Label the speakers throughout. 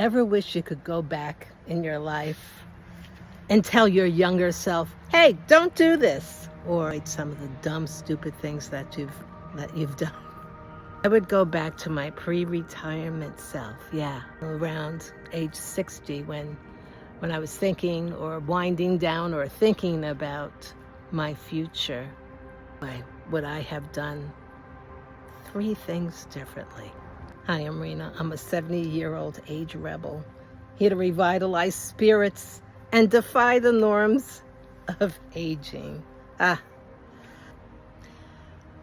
Speaker 1: Ever wish you could go back in your life and tell your younger self, hey, don't do this, or some of the dumb, stupid things that you've done? I would go back to my pre-retirement self, around age 60 when I was thinking or winding down or thinking about my future. Would I have done 3 things differently? Hi, I'm Rena. I'm a 70-year-old age rebel, here to revitalize spirits and defy the norms of aging.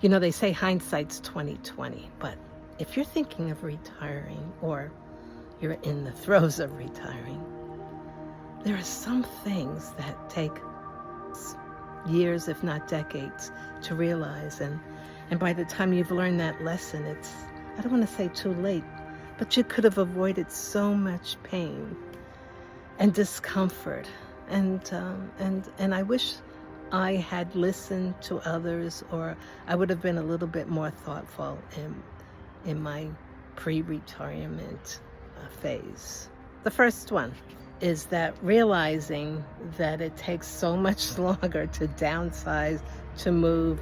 Speaker 1: They say hindsight's 20/20, but if you're thinking of retiring or you're in the throes of retiring, there are some things that take years, if not decades, to realize. And by the time you've learned that lesson, it's, I don't want to say too late, but you could have avoided so much pain and discomfort. And I wish I had listened to others, or I would have been a little bit more thoughtful in my pre-retirement phase. The first one is that realizing that it takes so much longer to downsize, to move,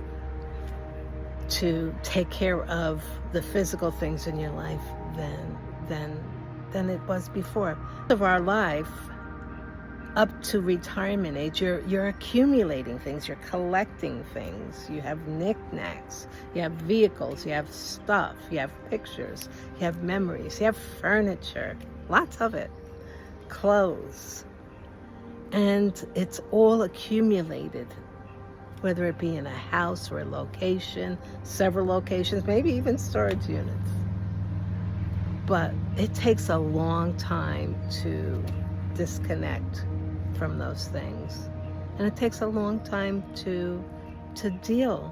Speaker 1: to take care of the physical things in your life than it was before. Of our life, up to retirement age, you're accumulating things, you're collecting things. You have knickknacks, you have vehicles, you have stuff, you have pictures, you have memories, you have furniture, lots of it, clothes, and it's all accumulated, whether it be in a house or a location, several locations, maybe even storage units. But it takes a long time to disconnect from those things, and it takes a long time to deal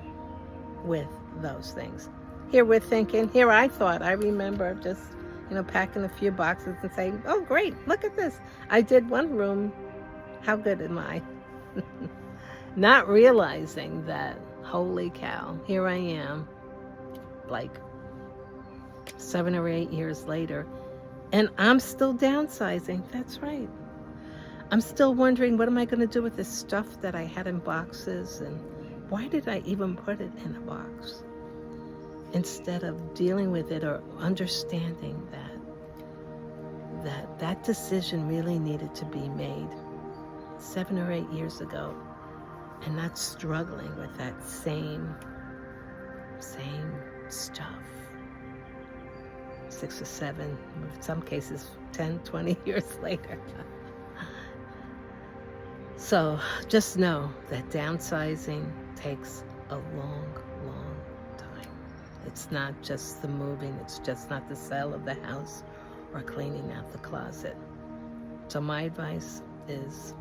Speaker 1: with those things. Here I remember just packing a few boxes and saying, oh great, look at this, I did one room, how good am I? Not realizing that, holy cow, here I am, like 7 or 8 years later, and I'm still downsizing. That's right. I'm still wondering, what am I going to do with this stuff that I had in boxes, and why did I even put it in a box? Instead of dealing with it or understanding that decision really needed to be made 7 or 8 years ago, and not struggling with that same stuff 6 or 7, in some cases 10, 20 years later. So just know that downsizing takes a long time. It's not just the moving, it's just not the sale of the house or cleaning out the closet. So my advice is,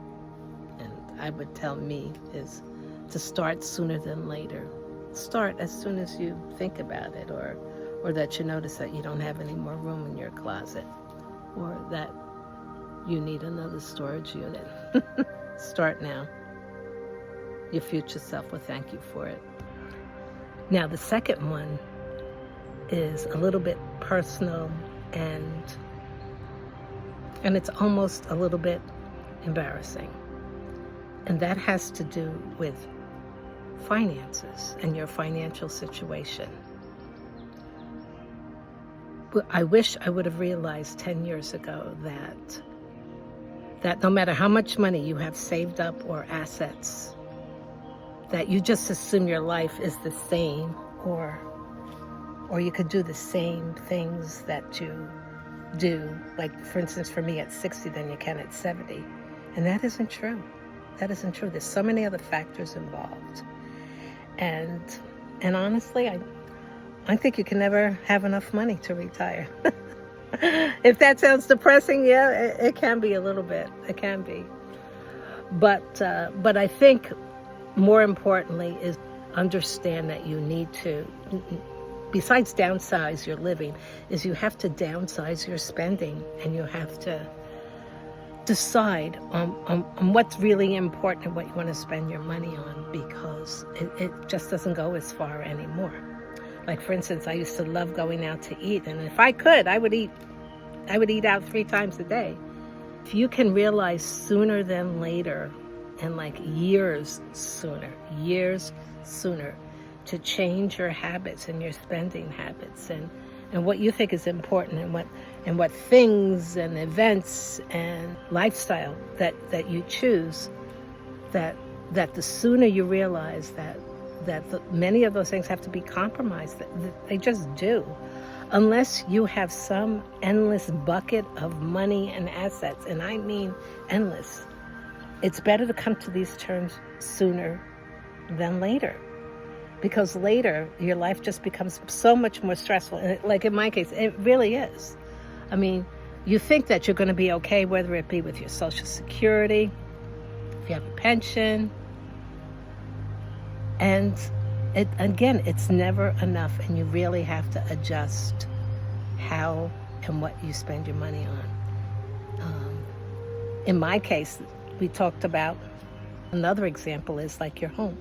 Speaker 1: and I would tell me, is to start sooner than later. Start as soon as you think about it, or that you notice that you don't have any more room in your closet, or that you need another storage unit. Start now. Your future self will thank you for it. Now, the second one is a little bit personal, and it's almost a little bit embarrassing. And that has to do with finances and your financial situation. I wish I would have realized 10 years ago that no matter how much money you have saved up or assets, that you just assume your life is the same, or you could do the same things that you do, like for instance for me at 60 than you can at 70. And that isn't true. That isn't true. There's so many other factors involved. And honestly, I think you can never have enough money to retire. If that sounds depressing, yeah, it can be a little bit. It can be. But I think more importantly is understand that you need to, besides downsize your living, is you have to downsize your spending, and you have to decide on what's really important and what you want to spend your money on, because it just doesn't go as far anymore. Like for instance, I used to love going out to eat, and if I could, I would eat I would eat out 3 times a day. If you can realize sooner than later, and like years sooner, to change your habits and your spending habits, and what you think is important, and what things and events and lifestyle that you choose, that the sooner you realize that many of those things have to be compromised, that they just do, unless you have some endless bucket of money and assets, and I mean endless. It's better to come to these terms sooner than later, because later your life just becomes so much more stressful. And like in my case, it really is. I mean, you think that you're going to be okay, whether it be with your Social Security, if you have a pension, and it's never enough, and you really have to adjust how and what you spend your money on. In my case, we talked about another example is like your home.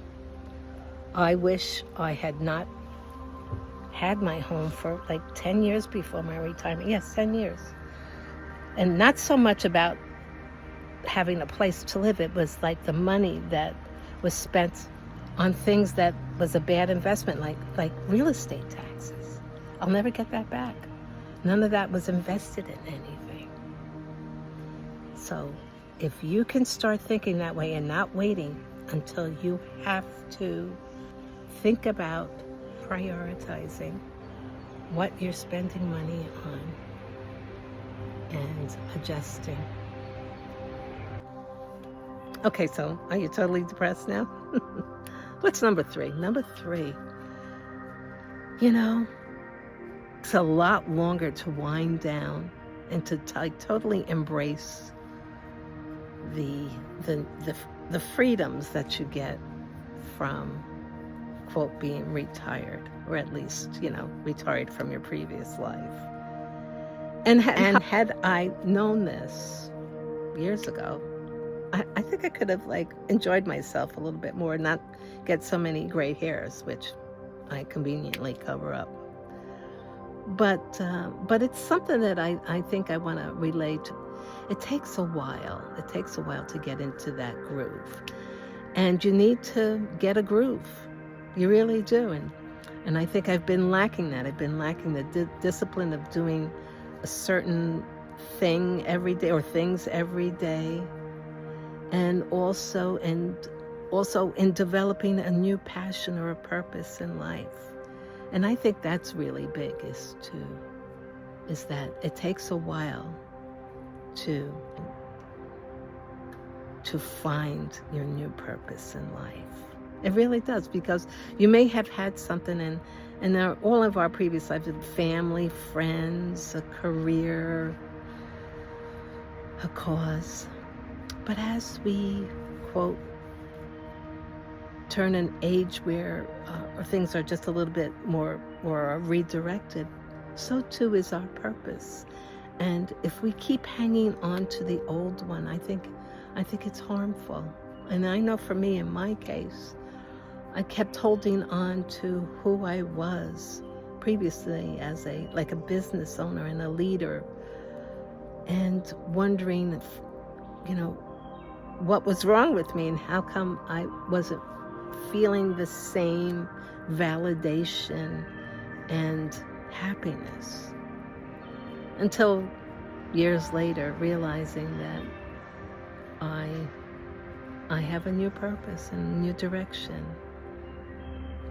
Speaker 1: I wish I had not had my home for like 10 years before my retirement. Yes, 10 years. And not so much about having a place to live. It was like the money that was spent on things that was a bad investment, like real estate taxes. I'll never get that back. None of that was invested in anything. So if you can start thinking that way and not waiting until you have to think about prioritizing what you're spending money on and adjusting. Okay, so are you totally depressed now? What's number 3? Number 3, it's a lot longer to wind down and to totally embrace the freedoms that you get from, quote, being retired, or at least, retired from your previous life. And had I known this years ago, I think I could have enjoyed myself a little bit more, not get so many gray hairs, which I conveniently cover up. But it's something that I think I want to relate to. It takes a while. It takes a while to get into that groove. And you need to get a groove. You really do. And I think I've been lacking that. I've been lacking the discipline of doing a certain thing every day, or things every day. And also in developing a new passion or a purpose in life. And I think that's really big, is that it takes a while to find your new purpose in life. It really does, because you may have had something in all of our previous lives, family, friends, a career, a cause. But as we, quote, turn an age where things are just a little bit more redirected, so too is our purpose. And if we keep hanging on to the old one, I think it's harmful. And I know for me, in my case, I kept holding on to who I was previously as a business owner and a leader, and wondering if, what was wrong with me, and how come I wasn't feeling the same validation and happiness, until years later realizing that I have a new purpose and a new direction.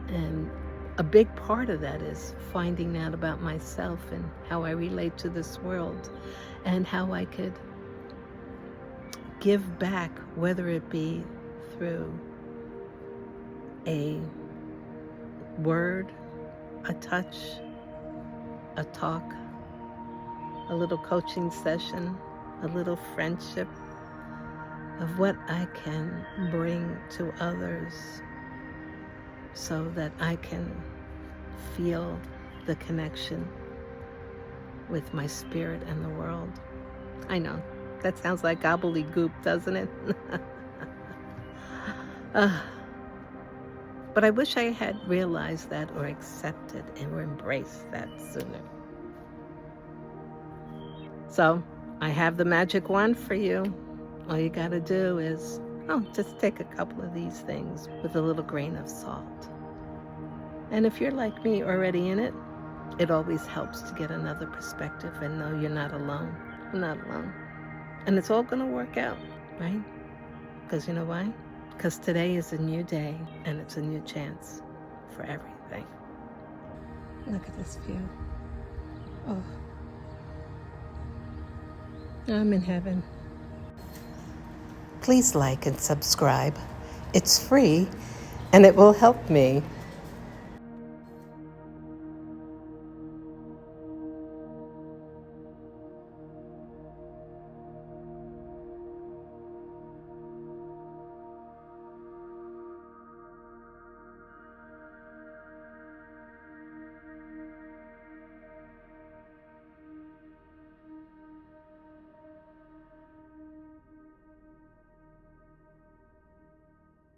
Speaker 1: And a big part of that is finding out about myself and how I relate to this world, and how I could give back, whether it be through a word, a touch, a talk, a little coaching session, a little friendship, of what I can bring to others, so that I can feel the connection with my spirit and the world. I know, that sounds like gobbledygook, doesn't it? But I wish I had realized that, or accepted and embraced that sooner. So I have the magic wand for you. All you got to do is, just take a couple of these things with a little grain of salt. And if you're like me, already in it, it always helps to get another perspective and know you're not alone. You're not alone. And it's all going to work out, right? Because you know why? Because today is a new day and it's a new chance for everything. Look at this view. Oh, I'm in heaven. Please like and subscribe. It's free and it will help me